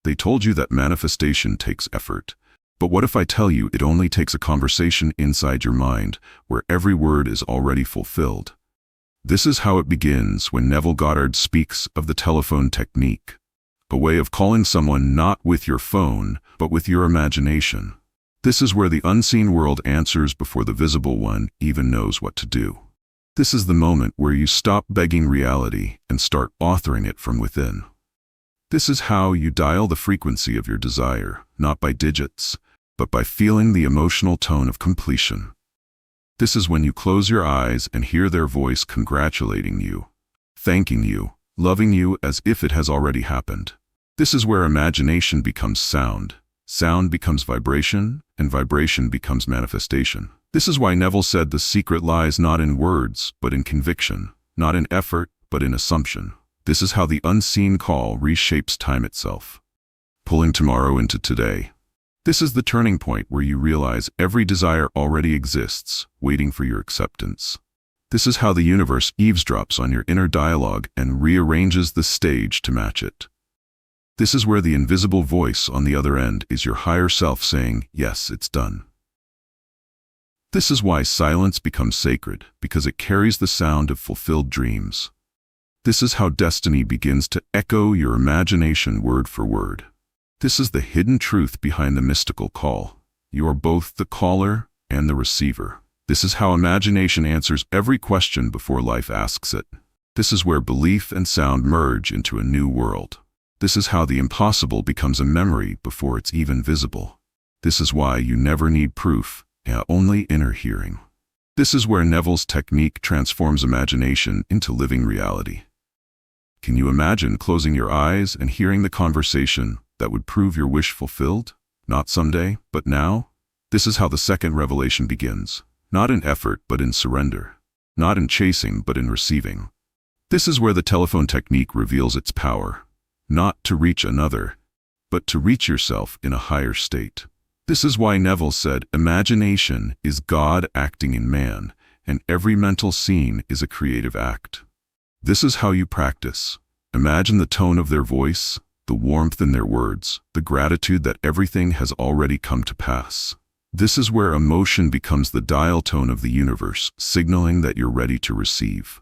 They told you that manifestation takes effort. But what if I tell you it only takes a conversation inside your mind where every word is already fulfilled? This is how it begins when Neville Goddard speaks of the telephone technique, a way of calling someone not with your phone, but with your imagination. This is where the unseen world answers before the visible one even knows what to do. This is the moment where you stop begging reality and start authoring it from within. This is how you dial the frequency of your desire, not by digits, but by feeling the emotional tone of completion. This is when you close your eyes and hear their voice congratulating you, thanking you, loving you as if it has already happened. This is where imagination becomes sound, sound becomes vibration, and vibration becomes manifestation. This is why Neville said the secret lies not in words, but in conviction, not in effort, but in assumption. This is how the unseen call reshapes time itself, pulling tomorrow into today. This is the turning point where you realize every desire already exists, waiting for your acceptance. This is how the universe eavesdrops on your inner dialogue and rearranges the stage to match it. This is where the invisible voice on the other end is your higher self saying, yes, it's done. This is why silence becomes sacred, because it carries the sound of fulfilled dreams. This is how destiny begins to echo your imagination word for word. This is the hidden truth behind the mystical call. You are both the caller and the receiver. This is how imagination answers every question before life asks it. This is where belief and sound merge into a new world. This is how the impossible becomes a memory before it's even visible. This is why you never need proof, only inner hearing. This is where Neville's technique transforms imagination into living reality. Can you imagine closing your eyes and hearing the conversation that would prove your wish fulfilled? Not someday, but now? This is how the second revelation begins. Not in effort, but in surrender. Not in chasing, but in receiving. This is where the telephone technique reveals its power. Not to reach another, but to reach yourself in a higher state. This is why Neville said, imagination is God acting in man, and every mental scene is a creative act. This is how you practice. Imagine the tone of their voice, the warmth in their words, the gratitude that everything has already come to pass. This is where emotion becomes the dial tone of the universe, signaling that you're ready to receive.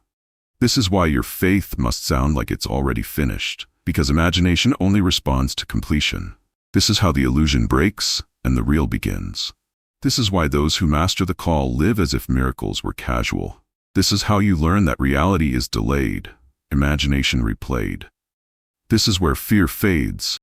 This is why your faith must sound like it's already finished, because imagination only responds to completion. This is how the illusion breaks and the real begins. This is why those who master the call live as if miracles were casual. This is how you learn that reality is delayed, imagination replayed. This is where fear fades